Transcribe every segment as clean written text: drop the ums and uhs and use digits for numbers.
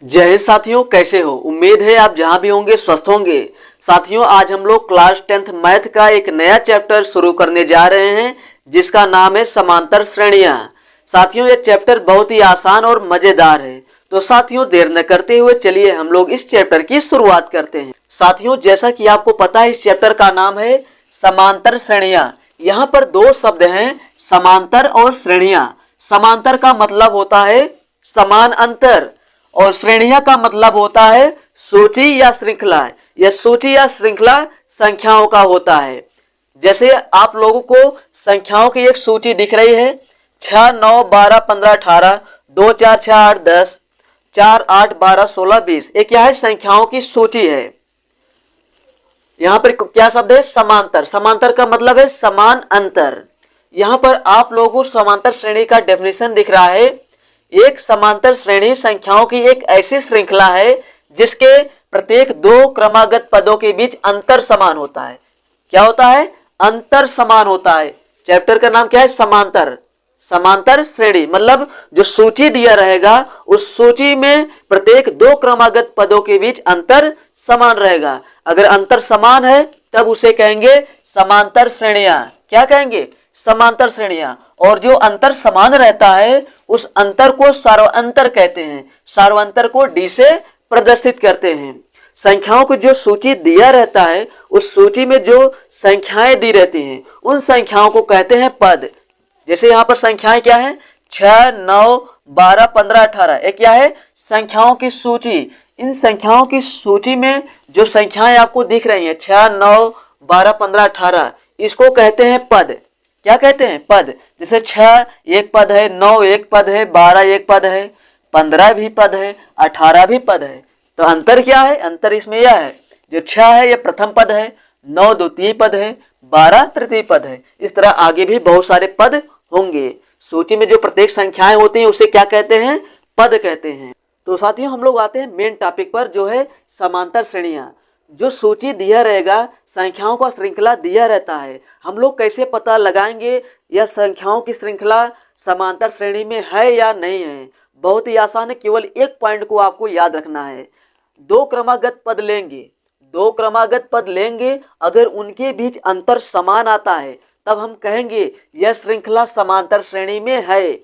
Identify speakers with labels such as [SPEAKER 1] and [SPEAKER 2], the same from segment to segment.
[SPEAKER 1] जय हिंद साथियों, कैसे हो? उम्मीद है आप जहां भी होंगे स्वस्थ होंगे। साथियों, आज हम लोग क्लास 10th मैथ का एक नया चैप्टर शुरू करने जा रहे हैं जिसका नाम है समांतर श्रेणियां। साथियों, ये चैप्टर बहुत ही आसान और मजेदार है। तो साथियों, देर न करते हुए चलिए हम लोग इस चैप्टर की शुरुआत करते हैं। साथियों, जैसा कि आपको पता है, इस चैप्टर का नाम है समांतर श्रेणियां। यहाँ पर दो शब्द हैं, समांतर और श्रेणियां। समांतर का मतलब होता है समान अंतर और श्रेणियां का मतलब होता है सूची या श्रृंखला। यह सूची या श्रृंखला संख्याओं का होता है। जैसे आप लोगों को संख्याओं की एक सूची दिख रही है, 6, 9, 12, 15, 18, 2, 4, 6, 8, 10, 4, 8, 12, 16, 20। ये क्या है? संख्याओं की सूची है। यहाँ पर क्या शब्द है? समांतर। समांतर का मतलब है समान अंतर। यहाँ पर आप लोगों को समांतर श्रेणी का डेफिनेशन दिख रहा है। एक समांतर श्रेणी संख्याओं की एक ऐसी श्रृंखला है जिसके प्रत्येक दो क्रमागत पदों के बीच अंतर समान होता है। क्या होता है? अंतर समान होता है। चैप्टर का नाम क्या है? समांतर। समांतर श्रेणी मतलब जो सूची दिया रहेगा उस सूची में प्रत्येक दो क्रमागत पदों के बीच अंतर समान रहेगा। अगर अंतर समान है तब उसे कहेंगे समांतर श्रेणियां। क्या कहेंगे? समांतर श्रेणियां। और जो अंतर समान रहता है उस अंतर को सार्वअंतर कहते हैं। सार्वअंतर को डी से प्रदर्शित करते हैं। संख्याओं को जो सूची दिया रहता है उस सूची में जो संख्याएं दी रहती हैं उन संख्याओं को कहते हैं पद। जैसे यहाँ पर संख्याएं क्या है? 6, 9, 12, 15, 18। ये क्या है? संख्याओं की सूची। इन संख्याओं की सूची में जो संख्याएं आपको दिख रही हैं 6, 9, 12, 15, 18, इसको कहते हैं पद। क्या कहते हैं? पद। जैसे 6 एक पद है, 9 एक पद है, 12 एक पद है, 15 भी पद है, 18 भी पद है। तो अंतर क्या है? अंतर इसमें यह है, जो 6 है यह प्रथम पद है, 9 द्वितीय पद है, 12 तृतीय पद है। इस तरह आगे भी बहुत सारे पद होंगे। सूची में जो प्रत्येक संख्याएं होती हैं उसे क्या कहते हैं? पद कहते हैं। तो साथियों, हम लोग आते हैं मेन टॉपिक पर, जो है समांतर श्रेणियां। जो सूची दिया रहेगा, संख्याओं का श्रृंखला दिया रहता है, हम लोग कैसे पता लगाएंगे यह संख्याओं की श्रृंखला समांतर श्रेणी में है या नहीं है? बहुत ही आसान है। केवल एक पॉइंट को आपको याद रखना है। दो क्रमागत पद लेंगे, दो क्रमागत पद लेंगे, अगर उनके बीच अंतर समान आता है तब हम कहेंगे यह श्रृंखला समांतर श्रेणी में है।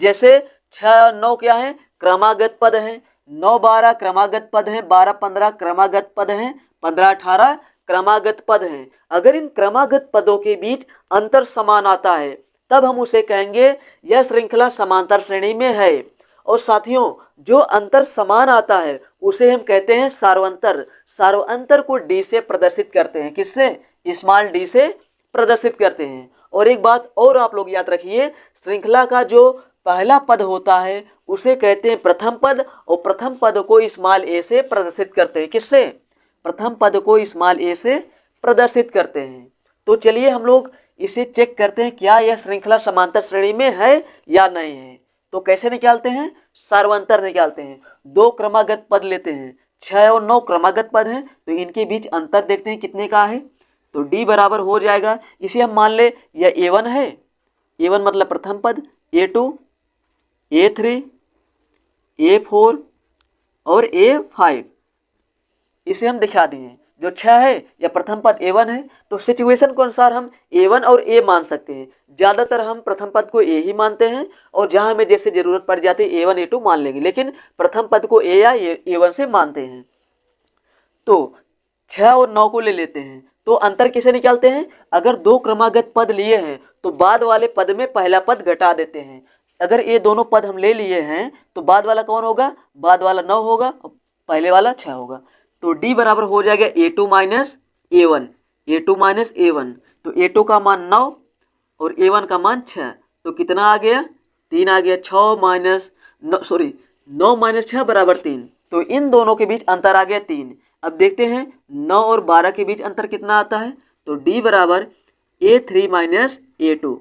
[SPEAKER 1] जैसे 6, 9 क्या है? क्रमागत पद हैं, 9, 12 क्रमागत पद हैं, 12, 15 क्रमागत पद हैं, 15, 18 क्रमागत पद हैं। अगर इन क्रमागत पदों के बीच अंतर समान आता है तब हम उसे कहेंगे यह श्रृंखला समांतर श्रेणी में है। और साथियों, जो अंतर समान आता है उसे हम कहते हैं सार्वंतर। सार्वंतर को डी से प्रदर्शित करते हैं। किससे? स्मॉल डी से प्रदर्शित करते हैं। और एक बात और आप लोग याद रखिए, श्रृंखला का जो पहला पद होता है उसे कहते हैं प्रथम पद, और प्रथम पद को स्मॉल ए से प्रदर्शित करते हैं। किससे? प्रथम पद को स्मॉल ए से प्रदर्शित करते हैं। तो चलिए हम लोग इसे चेक करते हैं, क्या यह श्रृंखला समांतर श्रेणी में है या नहीं है। तो कैसे निकालते हैं? सार्वंतर निकालते हैं। दो क्रमागत पद लेते हैं, 6 और 9 क्रमागत पद हैं, तो इनके बीच अंतर देखते हैं कितने का है। तो डी बराबर हो जाएगा, इसे हम मान ले यह A1 है। A1 मतलब प्रथम पद, A2, A3, A4 और A5। इसे हम दिखा दिए। जो 6 है या प्रथम पद A1 है, तो सिचुएशन के अनुसार हम A1 और A मान सकते हैं। ज़्यादातर हम प्रथम पद को A ही मानते हैं, और जहाँ हमें जैसे ज़रूरत पड़ जाती है A1 A2 मान लेंगे, लेकिन प्रथम पद को A या A1 से मानते हैं। तो 6 और 9 को ले लेते हैं। तो अंतर कैसे निकालते हैं? अगर दो क्रमागत पद लिए हैं तो बाद वाले पद में पहला पद घटा देते हैं। अगर ये दोनों पद हम ले लिए हैं तो बाद वाला कौन होगा? बाद वाला 9 होगा, पहले वाला 6 होगा। तो डी बराबर हो जाएगा A2 minus A1। A2 minus A1, तो A2 का मान 9 और A1 का मान 6, तो कितना आ गया? 3 आ गया। 9 माइनस 6 बराबर 3, तो इन दोनों के बीच अंतर आ गया 3। अब देखते हैं 9 और 12 के बीच अंतर कितना आता है। तो डी बराबर A3 minus A2।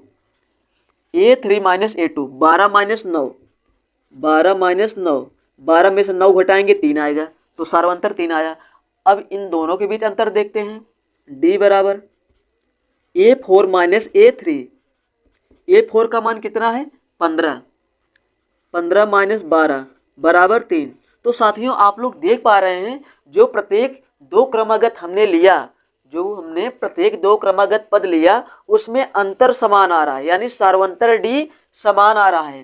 [SPEAKER 1] A3 minus A2, 12 minus 9, 12 minus 9, 12 में से 9 घटाएंगे 3 आएगा, तो सार्वंतर 3 आया। अब इन दोनों के बीच अंतर देखते हैं। डी बराबर A4 माइनस A3। A4 का मान कितना है? 15, 15 माइनस 12 बराबर 3, तो साथियों आप लोग देख पा रहे हैं जो प्रत्येक दो क्रमागत हमने लिया, जो हमने प्रत्येक दो क्रमागत पद लिया उसमें अंतर समान आ रहा है, यानी सार्वंतर डी समान आ रहा है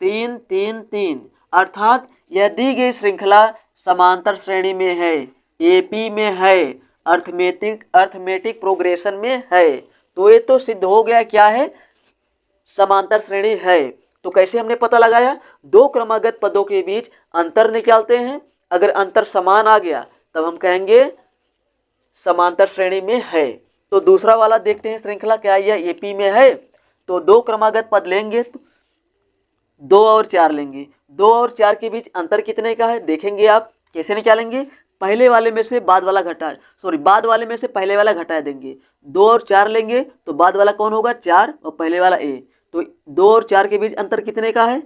[SPEAKER 1] 3 3 3, अर्थात यह दी गई श्रृंखला समांतर श्रेणी में है, एपी में है, अर्थमेटिक प्रोग्रेशन में है। तो ये तो सिद्ध हो गया क्या है, समांतर श्रेणी है। तो कैसे हमने पता लगाया, दो क्रमागत पदों के बीच अंतर निकालते हैं, अगर अंतर समान आ गया तब हम कहेंगे समांतर श्रेणी में है। तो दूसरा वाला देखते हैं श्रृंखला, क्या यह एपी में है। तो दो क्रमागत पद लेंगे तो 2 और 4 लेंगे, 2 और 4 के बीच अंतर कितने का है देखेंगे आप। कैसे निकालेंगे, पहले वाले में से बाद वाला बाद वाले में से पहले वाला घटा देंगे। 2 और 4 लेंगे तो बाद वाला कौन होगा 4 और पहले वाला ए। तो 2 और 4 के बीच अंतर कितने का है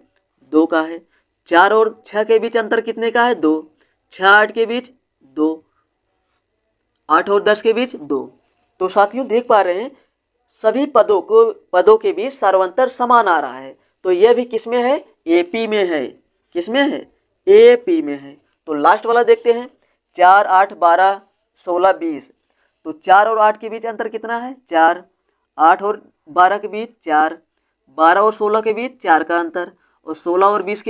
[SPEAKER 1] 2 का है। 4 और 6 के बीच अंतर कितने का है 2। 6 8 के बीच 2, 8 और 10 के बीच 2। तो साथियों देख पा रहे हैं सभी पदों के बीच सार्वंतर समान आ रहा है। तो यह भी किसमें है, एपी में है। किसमें है, एपी में है। तो लास्ट वाला देखते हैं, 4 8 12 16 20। तो 4 और 8 के बीच अंतर कितना है 4, 8 और 12 के बीच 4, 12 और 16 के बीच 4 का अंतर, और 16 और 20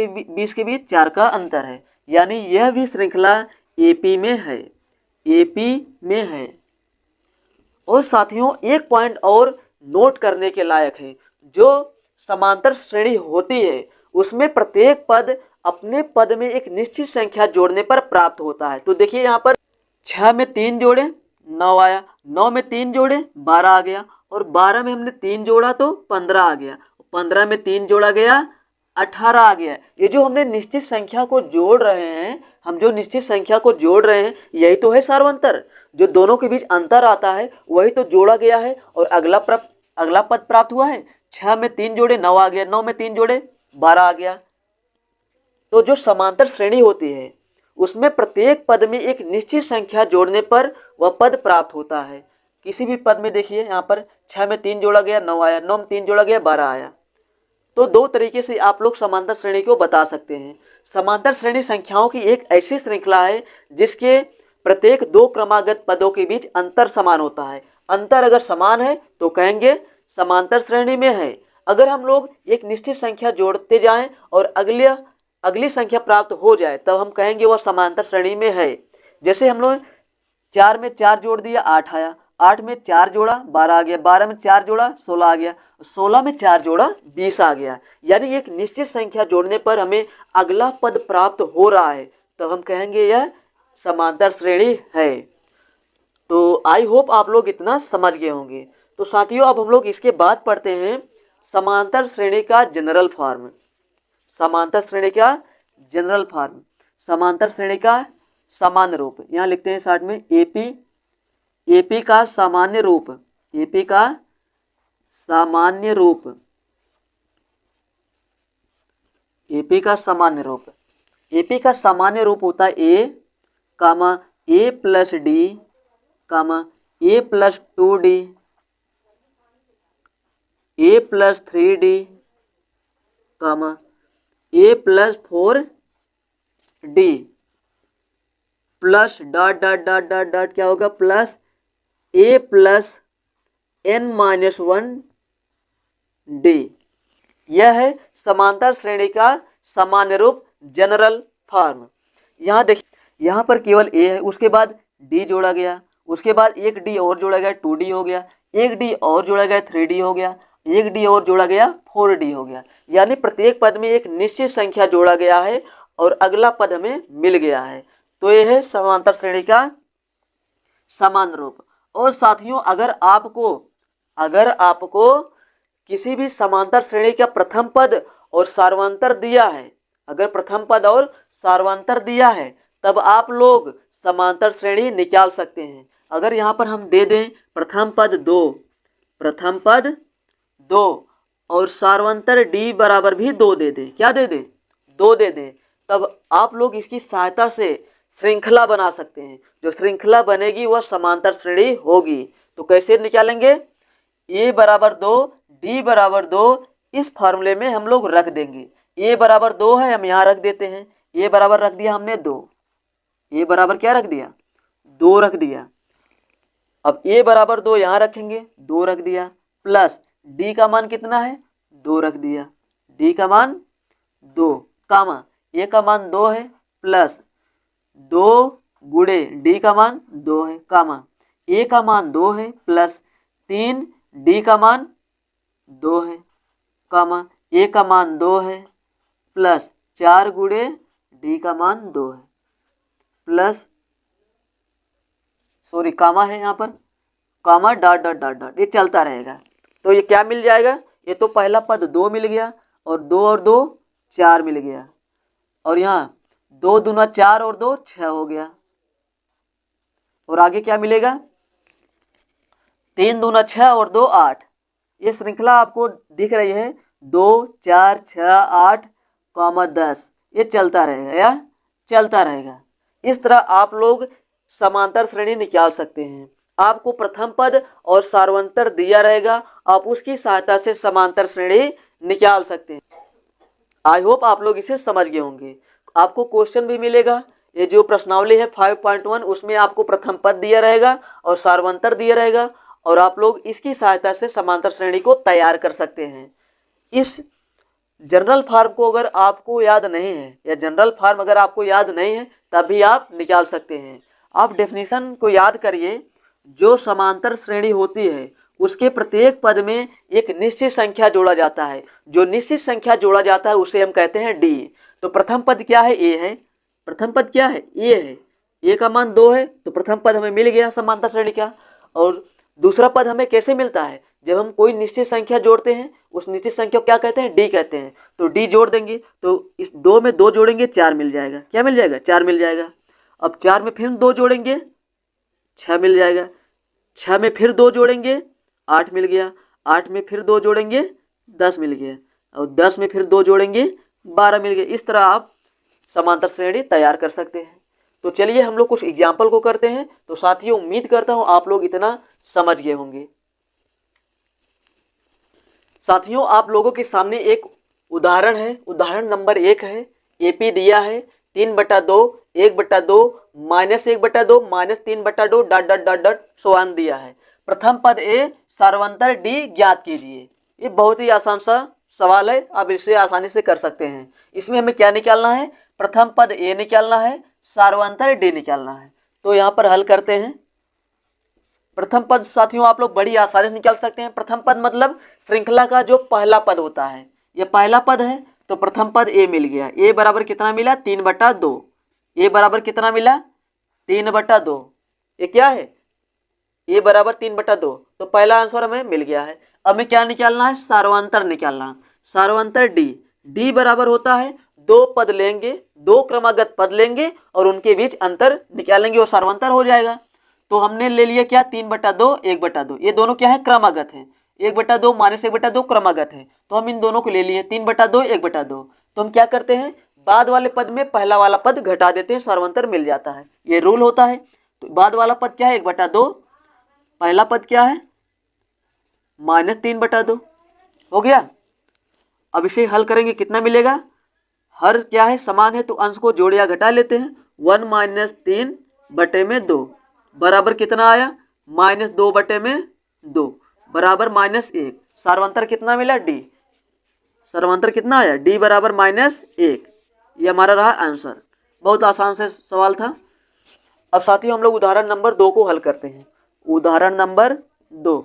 [SPEAKER 1] के बीच 4 का अंतर है। यानी यह भी श्रृंखला एपी में है, एपी में है। और साथियों एक पॉइंट और नोट करने के लायक है, जो समांतर श्रेणी होती है उसमें प्रत्येक पद अपने पद में एक निश्चित संख्या जोड़ने पर प्राप्त होता है। तो देखिए यहाँ पर 6 में 3 जोड़े 9 आया, 9 में 3 जोड़े 12 आ गया, और 12 में हमने 3 जोड़ा तो 15 आ गया, 15 में 3 जोड़ा गया 18 आ गया। ये जो हमने निश्चित संख्या को जोड़ रहे हैं, हम जो निश्चित संख्या को जोड़ रहे हैं यही तो है सार्वंतर। जो दोनों के बीच अंतर आता है वही तो जोड़ा गया है और अगला पद प्राप्त हुआ है। 6 में 3 जोड़े 9 आ गया, 9 में 3 जोड़े 12 आ गया। तो जो समांतर श्रेणी होती है उसमें प्रत्येक पद में एक निश्चित संख्या जोड़ने पर वह पद प्राप्त होता है। किसी भी पद में देखिए यहाँ पर 6 में 3 जोड़ा गया 9 आया, 9 में 3 जोड़ा गया 12 आया। तो दो तरीके से आप लोग समांतर श्रेणी को बता सकते हैं। समांतर श्रेणी संख्याओं की एक ऐसी श्रृंखला है जिसके प्रत्येक दो क्रमागत पदों के बीच अंतर समान होता है। अंतर अगर समान है तो कहेंगे समांतर श्रेणी में है। अगर हम लोग एक निश्चित संख्या जोड़ते जाएं और अगली संख्या प्राप्त हो जाए तब हम कहेंगे वह समांतर श्रेणी में है। जैसे हम लोग 4 में 4 जोड़ दिया 8 आया, 8 में 4 जोड़ा 12 आ गया, 12 में 4 जोड़ा 16 आ गया, 16 में 4 जोड़ा 20 आ गया। यानी एक निश्चित संख्या जोड़ने पर हमें अगला पद प्राप्त हो रहा है तब हम कहेंगे यह समांतर श्रेणी है। तो आई होप आप लोग इतना समझ गए होंगे। तो साथियों अब हम लोग इसके बाद पढ़ते हैं समांतर श्रेणी का जनरल फॉर्म। समांतर श्रेणी का जनरल फॉर्म, समांतर श्रेणी का सामान्य रूप। यहाँ लिखते हैं साथ में एपी का सामान्य रूप, एपी का सामान्य रूप, एपी का सामान्य रूप। एपी का सामान्य रूप होता है A plus D, A plus 2d, A plus 3d, A plus 4d, plus dot dot dot dot dot क्या होगा प्लस ए प्लस n-1d। यह है समांतर श्रेणी का सामान्य रूप, जनरल फॉर्म। यहाँ देखिए यहाँ पर केवल ए है, उसके बाद डी जोड़ा गया, उसके बाद एक डी और जोड़ा गया 2d हो गया, एक डी और जोड़ा गया 3d हो गया, एक डी और जोड़ा गया 4d हो गया। यानी प्रत्येक पद में एक निश्चित संख्या जोड़ा गया है और अगला पद हमें मिल गया है। तो यह है समांतर श्रेणी का सामान्य रूप। और साथियों अगर आपको किसी भी समांतर श्रेणी का प्रथम पद और सार्वंतर दिया है, अगर प्रथम पद और सार्वंतर दिया है तब आप लोग समांतर श्रेणी निकाल सकते हैं। अगर यहाँ पर हम दे दें प्रथम पद 2 और सार्वंतर d बराबर भी 2 दे दें, क्या दे दें 2 दे दें, तब आप लोग इसकी सहायता से श्रृंखला बना सकते हैं। जो श्रृंखला बनेगी वह समांतर श्रेणी होगी। तो कैसे निकालेंगे, a बराबर 2 d बराबर 2 इस फॉर्मूले में हम लोग रख देंगे। a बराबर 2 है हम यहाँ रख देते हैं, ए बराबर रख दिया हमने 2, ए बराबर क्या रख दिया 2 रख दिया। अब ए बराबर 2 यहाँ रखेंगे, 2 रख दिया, प्लस डी का मान कितना है 2 रख दिया, डी का मान 2 कामा ए का मान 2 है, प्लस 2 गुणे डी का मान 2 है, कामा ए का मान 2 है, प्लस 3 डी का मान 2 है, कामा ए का मान 2 है, प्लस 4 गुणे डी का मान 2 है, प्लस सॉरी कामा है यहाँ पर, कामा डॉट डॉट डॉट डॉट, ये चलता रहेगा। तो ये क्या मिल जाएगा, ये तो पहला पद 2 मिल गया और 2 और 2 4 मिल गया, और यहाँ 2 दूना 4 और 2 6 हो गया, और आगे क्या मिलेगा 3 दूना 6 और 2 8। ये श्रृंखला आपको दिख रही है 2 4 6 8 10, ये चलता रहेगा या चलता रहेगा। इस तरह आप लोग समांतर श्रेणी निकाल सकते हैं। आपको प्रथम पद और सार्वंतर दिया रहेगा, आप उसकी सहायता से समांतर श्रेणी निकाल सकते हैं। आई होप आप लोग इसे समझ गए होंगे। आपको क्वेश्चन भी मिलेगा, ये जो प्रश्नावली है 5.1 उसमें आपको प्रथम पद दिया रहेगा और सार्वंतर दिया रहेगा, और आप लोग इसकी सहायता से समांतर श्रेणी को तैयार कर सकते हैं। इस जनरल फॉर्म को अगर आपको याद नहीं है, या जनरल फॉर्म अगर आपको याद नहीं है तब भी आप निकाल सकते हैं। आप डेफिनेशन को याद करिए, जो समांतर श्रेणी होती है उसके प्रत्येक पद में एक निश्चित संख्या जोड़ा जाता है, जो निश्चित संख्या जोड़ा जाता है उसे हम कहते हैं डी। तो प्रथम पद क्या है ए है, प्रथम पद क्या है ए है, ए का मान 2 है, तो प्रथम पद हमें मिल गया समांतर श्रेणी का। और दूसरा पद हमें कैसे मिलता है, जब हम कोई निश्चित संख्या जोड़ते हैं उस निश्चित संख्या को क्या कहते हैं डी कहते हैं। तो डी जोड़ देंगे तो इस 2 में 2 जोड़ेंगे 4 मिल जाएगा, क्या मिल जाएगा 4 मिल जाएगा। अब 4 में फिर 2 जोड़ेंगे 6 मिल जाएगा, 6 में फिर 2 जोड़ेंगे 8 मिल गया, 8 में फिर 2 जोड़ेंगे 10 मिल गया, और 10 में फिर 2 जोड़ेंगे 12 मिल गया। इस तरह आप समांतर श्रेणी तैयार कर सकते हैं। तो चलिए हम लोग कुछ एग्जाम्पल को करते हैं। तो साथियों उम्मीद करता हूं आप लोग इतना समझ गए होंगे। साथियों आप लोगों के सामने एक उदाहरण है, उदाहरण नंबर 1 है। एपी दिया है 3/2 1/2 -1/2 -3/2 डॉट डॉट डॉट डॉट समान दिया है। प्रथम पद ए सार्वंतर डी ज्ञात कीजिए। ये बहुत ही आसान सा सवाल है, आप इसे आसानी से कर सकते हैं। इसमें हमें क्या निकालना है, प्रथम पद ए निकालना है, सार्वंतर डी निकालना है। तो यहाँ पर हल करते हैं। प्रथम पद साथियों आप लोग बड़ी आसानी से निकाल सकते हैं। प्रथम पद मतलब श्रृंखला का जो पहला पद होता है, ये पहला पद है, तो प्रथम पद ए मिल गया। ए बराबर कितना मिला 3/2, ए बराबर कितना मिला 3/2, ये क्या है ए बराबर 3/2, तो पहला आंसर हमें मिल गया है। अब हमें क्या निकालना है, सार्वंतर निकालना। सार्वंतर डी, डी बराबर होता है 2 पद लेंगे, 2 क्रमागत पद लेंगे और उनके बीच अंतर निकालेंगे और सार्वंतर हो जाएगा। तो हमने ले लिया क्या 3/2 1/2, ये दोनों क्या है क्रमागत है। 1/2 -1/2 क्रमागत है, तो हम इन दोनों को ले लिए 3/2 1/2। तो हम क्या करते हैं, बाद वाले पद में पहला वाला पद घटा देते हैं, सार्वंतर मिल जाता है, ये रूल होता है। तो बाद वाला पद क्या है 1/2, पहला पद क्या है -3/2 हो गया। अब इसे हल करेंगे कितना मिलेगा, हर क्या है समान है तो अंश को जोड़ या घटा लेते हैं। 1 - 3/2 बराबर कितना आया -2/2 बराबर -1। सार्वंतर कितना मिला डी, सार्वंतर कितना आया डी बराबर -1। ये हमारा रहा आंसर। बहुत आसान से सवाल था। अब साथियों हम लोग उदाहरण नंबर 2 को हल करते हैं। उदाहरण नंबर 2,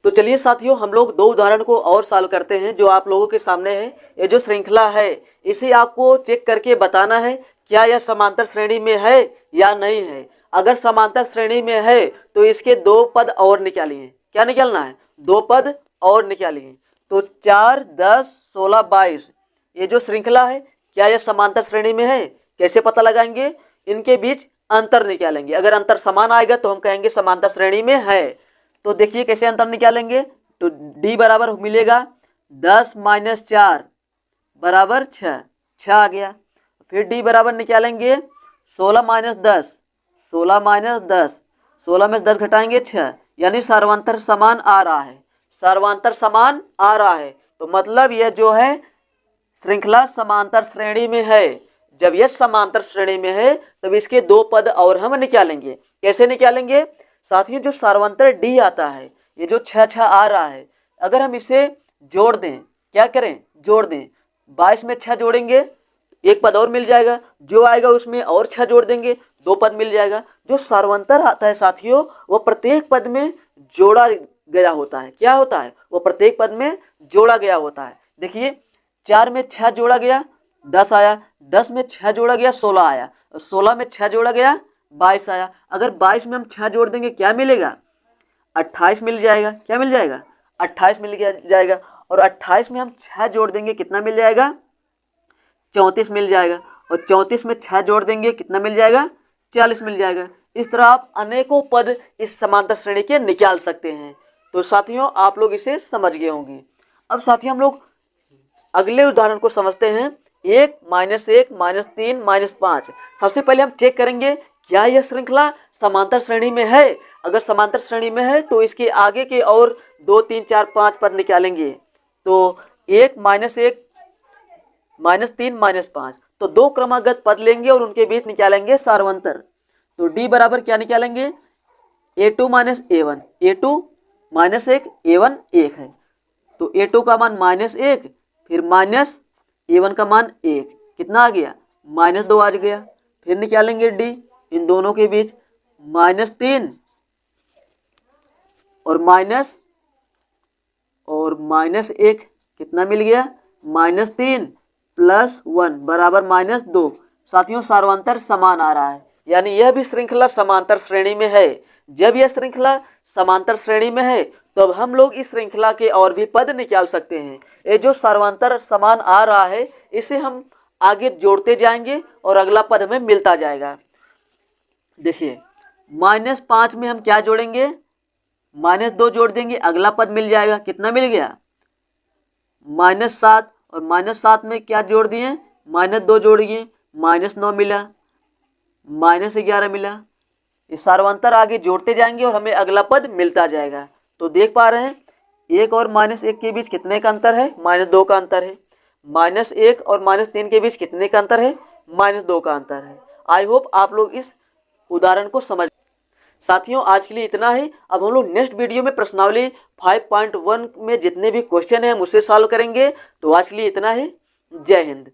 [SPEAKER 1] तो चलिए साथियों हम लोग 2 उदाहरण को और सॉल्व करते हैं जो आप लोगों के सामने है। ये जो श्रृंखला है इसे आपको चेक करके बताना है क्या यह समांतर श्रेणी में है या नहीं है। अगर समांतर श्रेणी में है तो इसके 2 पद और निकालिए। क्या निकालना है, 2 पद और निकालिए। तो 4 10 16 22 ये जो श्रृंखला है क्या यह समांतर श्रेणी में है, कैसे पता लगाएंगे, इनके बीच अंतर निकालेंगे। अगर अंतर समान आएगा तो हम कहेंगे समांतर श्रेणी में है। तो देखिए कैसे अंतर निकालेंगे। तो डी बराबर मिलेगा 10 - 4 बराबर 6, 6 आ गया। फिर डी बराबर निकालेंगे 16 - 10, 16 - 10, 16 में 10 घटाएंगे 6, यानी सर्वांतर समान आ रहा है, सर्वांतर समान आ रहा है। तो मतलब यह जो है श्रृंखला समांतर श्रेणी में है, जब यह समांतर श्रेणी में है तब इसके दो पद और हम निकालेंगे। कैसे निकालेंगे साथियों? जो सार्वंतर डी आता है, ये जो 6 आ रहा है, अगर हम इसे जोड़ दें, क्या करें? जोड़ दें। 22 में 6 जोड़ेंगे, एक पद और मिल जाएगा, जो आएगा उसमें और 6 जोड़ देंगे, 2 पद मिल जाएगा। जो सार्वंतर आता है साथियों, वो प्रत्येक पद में जोड़ा गया होता है। क्या होता है? वो प्रत्येक पद में जोड़ा गया होता है। देखिए 4 में 6 जोड़ा गया 10 आया, 10 में 6 जोड़ा गया 16 आया, 16 में 6 जोड़ा गया 22 आया। अगर 22 में हम 6 जोड़ देंगे क्या मिलेगा? 28 मिल जाएगा। क्या मिल जाएगा? 28 मिल जाएगा। और 28 में हम 6 जोड़ देंगे कितना मिल जाएगा? 34 मिल जाएगा। और 34 में 6 जोड़ देंगे कितना मिल जाएगा? 40 मिल जाएगा। इस तरह आप अनेकों पद इस समांतर श्रेणी के निकाल सकते हैं। तो साथियों आप लोग इसे समझ गए होंगे। अब साथियों हम लोग अगले उदाहरण को समझते हैं। 1 -1 -3 -5। सबसे पहले हम चेक करेंगे क्या यह श्रृंखला समांतर श्रेणी में है। अगर समांतर श्रेणी में है तो इसके आगे के और 2 3 4 5 पद निकालेंगे। तो 1 -1 -3 -5, तो 2 क्रमागत पद लेंगे और उनके बीच निकालेंगे सार्वंतर। तो D बराबर क्या निकालेंगे? A2 - A1। A2 -1 A1 1 है, तो A2 का मान -1 फिर माइनस A1 का मान 1, कितना आ गया? -2 आ गया। फिर निकालेंगे D, इन दोनों के बीच -3 और -1 कितना मिल गया? -3 + 1 बराबर -2। साथियों सार्वंतर समान आ रहा है, यानी यह भी श्रृंखला समांतर श्रेणी में है। जब यह श्रृंखला समांतर श्रेणी में है तो अब हम लोग इस श्रृंखला के और भी पद निकाल सकते हैं। ये जो सार्वंतर समान आ रहा है इसे हम आगे जोड़ते जाएंगे और अगला पद हमें मिलता जाएगा। देखिए -5 में हम क्या जोड़ेंगे? -2 जोड़ देंगे, अगला पद मिल जाएगा। कितना मिल गया? -7। और -7 में क्या जोड़ दिए? -2 जोड़िए, -9 मिला, -11 मिला। ये सार्वंतर आगे जोड़ते जाएंगे और हमें अगला पद मिलता जाएगा। तो देख पा रहे हैं 1 और -1 के बीच कितने का अंतर है? -2 का अंतर है। -1 और -3 के बीच कितने का अंतर है? -2 का अंतर है। आई होप आप लोग इस उदाहरण को समझ। साथियों आज के लिए इतना ही। अब हम लोग नेक्स्ट वीडियो में प्रश्नावली 5.1 में जितने भी क्वेश्चन हैं हम उससे सॉल्व करेंगे। तो आज के लिए इतना ही। जय हिंद।